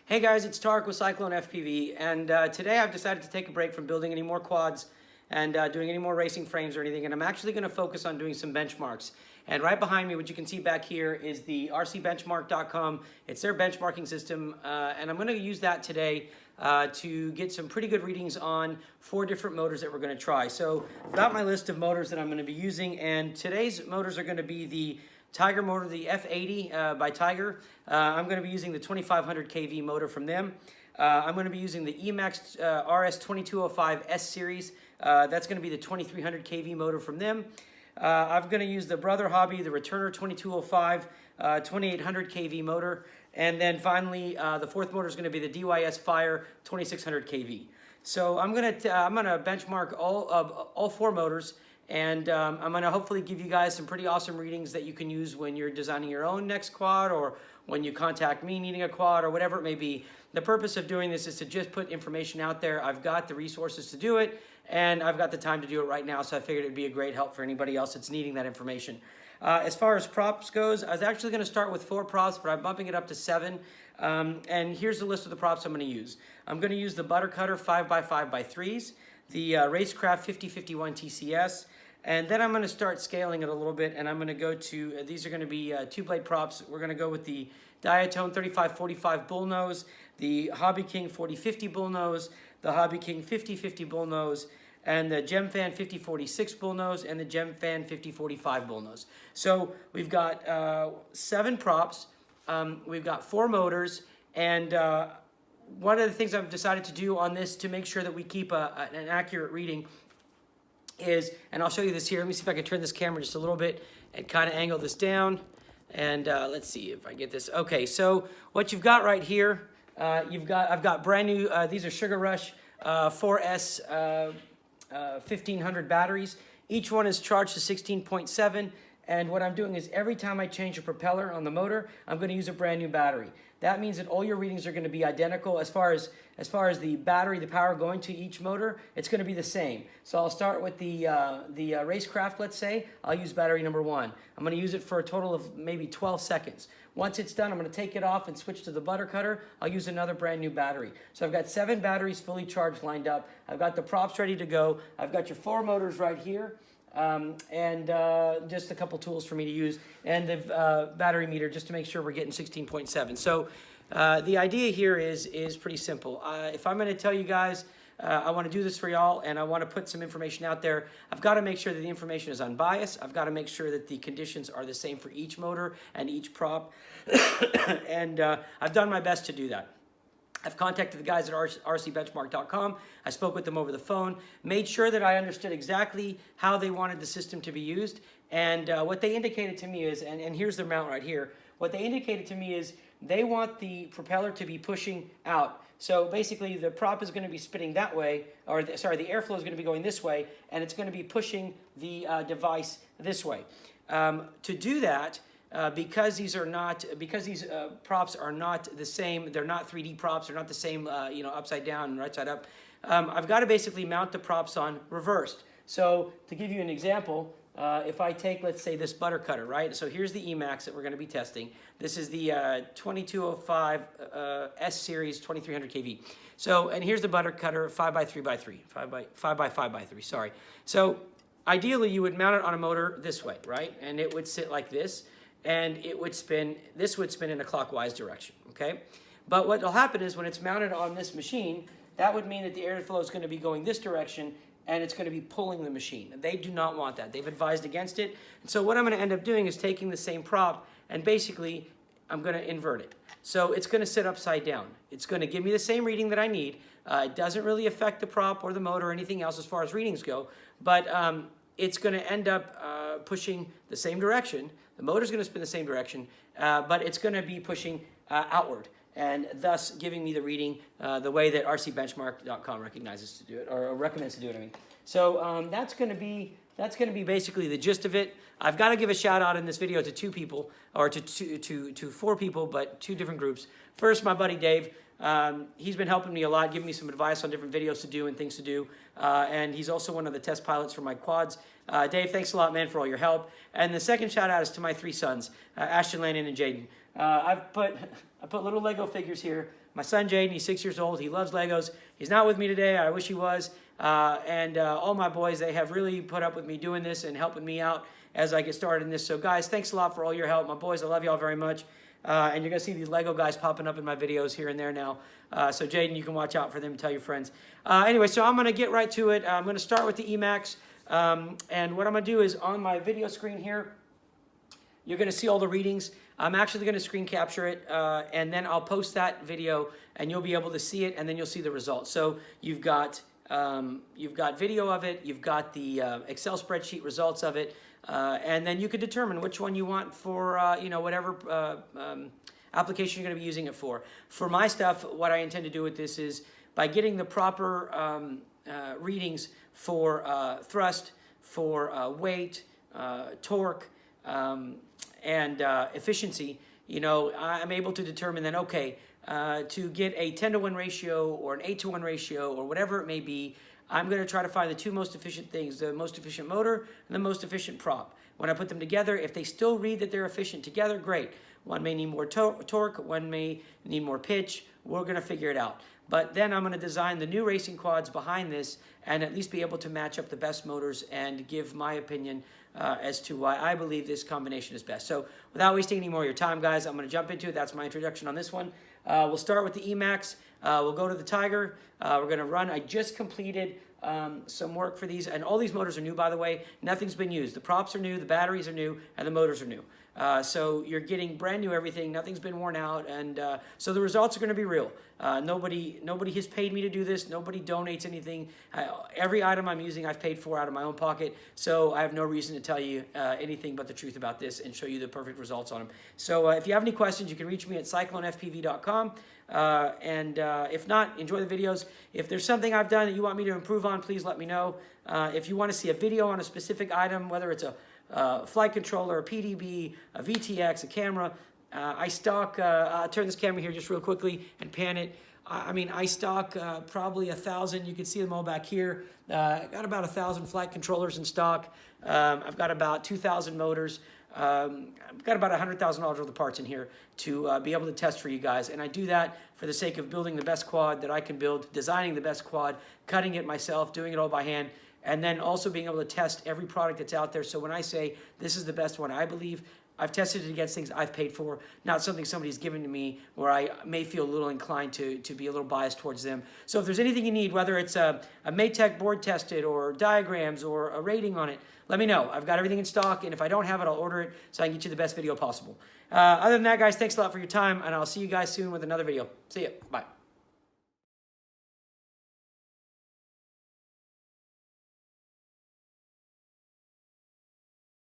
Hey guys, it's Tarek with Cyclone FPV, and today I've decided to take a break from building any more quads and doing any more racing frames or anything, and I'm actually going to focus on doing some benchmarks. And right behind me, what you can see back here is the rcbenchmark.com. It's their benchmarking system, and I'm going to use that today to get some pretty good readings on 4 different motors that we're going to try. So I've got my list of motors that I'm going to be using, and today's motors are going to be the Tiger motor, the F80 by Tiger. I'm going to be using the 2500 kV motor from them. I'm going to be using the Emax RS2205 S series. That's going to be the 2300 kV motor from them. I'm going to use the Brother Hobby, the Returner 2205 2800 kV motor. And then finally, the 4th motor is going to be the DYS Fire 2600 kV. So I'm going to benchmark all 4 motors. And I'm going to hopefully give you guys some pretty awesome readings that you can use when you're designing your own next quad, or when you contact me needing a quad, or whatever it may be. The purpose of doing this is to just put information out there. I've got the resources to do it, and I've got the time to do it right now, so I figured it'd be a great help for anybody else that's needing that information. As far as props goes, I was actually going to start with 4 props, but I'm bumping it up to 7. And here's the list of the props I'm going to use. I'm going to use the Butter Cutter 5x5x3s, the Racecraft 5051 TCS, and then I'm going to start scaling it a little bit, and I'm going to go to, these are going to be 2-blade props. We're going to go with the Diatone 3545 bullnose, the Hobby King 4050 bullnose, the Hobby King 5050 bullnose, and the Gemfan 5046 bullnose, and the Gemfan 5045 bullnose. So we've got 7 props, we've got 4 motors, and one of the things I've decided to do on this to make sure that we keep an accurate reading is, and I'll show you this here. Let me see if I can turn this camera just a little bit and kind of angle this down. And let's see if I get this. Okay, so what you've got right here, I've got brand new, these are Sugar Rush 4S 1500 batteries. Each one is charged to 16.7. And what I'm doing is every time I change a propeller on the motor, I'm going to use a brand new battery. That means that all your readings are going to be identical as far as the battery, the power going to each motor. It's going to be the same. So I'll start with the Racecraft, let's say. I'll use battery number 1. I'm going to use it for a total of maybe 12 seconds. Once it's done, I'm going to take it off and switch to the Butter Cutter. I'll use another brand new battery. So I've got 7 batteries fully charged lined up. I've got the props ready to go. I've got your 4 motors right here. And just a couple tools for me to use, and the battery meter just to make sure we're getting 16.7. So the idea here is pretty simple. If I'm going to tell you guys I want to do this for y'all, and I want to put some information out there, I've got to make sure that the information is unbiased. I've got to make sure that the conditions are the same for each motor and each prop, and I've done my best to do that. I've contacted the guys at rcbenchmark.com. I spoke with them over the phone, made sure that I understood exactly how they wanted the system to be used. And what they indicated to me is, and here's their mount right here, what they indicated to me is they want the propeller to be pushing out. So basically the prop is going to be spinning that way, or the airflow is going to be going this way, and it's going to be pushing the device this way. To do that, because these props are not the same, they're not 3D props, they're not the same, upside down and right side up. I've got to basically mount the props on reversed. So to give you an example, if I take, let's say, this Butter Cutter, right? So here's the Emax that we're going to be testing. This is the 2205 S series 2300 kV. So, and here's the Butter Cutter 5x3x3, 5x5x3, sorry. So ideally you would mount it on a motor this way, right? And it would sit like this. And it would spin, this would spin in a clockwise direction, okay? But what will happen is when it's mounted on this machine, that would mean that the airflow is going to be going this direction, and it's going to be pulling the machine. They do not want that. They've advised against it. And so what I'm going to end up doing is taking the same prop, and basically I'm going to invert it. So it's going to sit upside down. It's going to give me the same reading that I need. It doesn't really affect the prop or the motor or anything else as far as readings go, but it's going to end up pushing the same direction. The motor's going to spin the same direction, but it's going to be pushing outward, and thus giving me the reading the way that rcbenchmark.com recognizes to do it, or recommends to do it, I mean. So that's going to be basically the gist of it. I've got to give a shout out in this video to 2 people, or to 4 people, but 2 different groups. First, my buddy Dave. He's been helping me a lot, giving me some advice on different videos to do and things to do. And he's also one of the test pilots for my quads. Dave, thanks a lot, man, for all your help. And the second shout out is to my 3 sons, Ashton, Landon, and Jaden. I put little Lego figures here my son Jaden, he's 6 years old. He loves Legos. He's not with me today. I wish he was. And all my boys, they have really put up with me doing this and helping me out as I get started in this. So guys, thanks a lot for all your help. My boys, I love y'all very much. And you're going to see these Lego guys popping up in my videos here and there now. So Jaden, you can watch out for them and tell your friends. Anyway, so I'm going to get right to it. I'm going to start with the Emacs. And what I'm going to do is on my video screen here, you're going to see all the readings. I'm actually going to screen capture it, and then I'll post that video, and you'll be able to see it, and then you'll see the results. So you've got video of it, you've got the Excel spreadsheet results of it, and then you could determine which one you want for whatever application you're going to be using it for. For my stuff, what I intend to do with this is by getting the proper readings for thrust, for weight, torque, and efficiency, I'm able to determine then, okay, to get a 10-to-1 ratio or an 8-to-1 ratio or whatever it may be, I'm going to try to find the two most efficient things, the most efficient motor and the most efficient prop. When I put them together, if they still read that they're efficient together, great. One may need more torque, one may need more pitch. We're going to figure it out. But then I'm going to design the new racing quads behind this and at least be able to match up the best motors and give my opinion as to why I believe this combination is best. So without wasting any more of your time, guys, I'm going to jump into it. That's my introduction on this one. We'll start with the Emacs. We'll go to the Tiger. We're going to run. I just completed some work for these, and all these motors are new, by the way. Nothing's been used. The props are new, the batteries are new, and the motors are new. So you're getting brand new everything. Nothing's been worn out, and so the results are going to be real. Nobody has paid me to do this. Nobody donates anything. Every item I'm using, I've paid for out of my own pocket. So I have no reason to tell you anything but the truth about this and show you the perfect results on them. So if you have any questions, you can reach me at CycloneFPV.com. If not, enjoy the videos. If there's something I've done that you want me to improve on, please let me know. If you want to see a video on a specific item, whether it's a flight controller, a PDB, a VTX, a camera, I stock, I'll turn this camera here just real quickly and pan it. I stock probably 1,000. You can see them all back here. I got about 1,000 flight controllers in stock. I've got about 2,000 motors. I've got about $100,000 worth of parts in here to be able to test for you guys. And I do that for the sake of building the best quad that I can build, designing the best quad, cutting it myself, doing it all by hand, and then also being able to test every product that's out there. So when I say this is the best one, I believe I've tested it against things I've paid for, not something somebody's given to me where I may feel a little inclined to be a little biased towards them. So if there's anything you need, whether it's a Maytech board tested or diagrams or a rating on it, let me know. I've got everything in stock, and if I don't have it, I'll order it so I can get you the best video possible. Other than that, guys, thanks a lot for your time, and I'll see you guys soon with another video. See ya. Bye.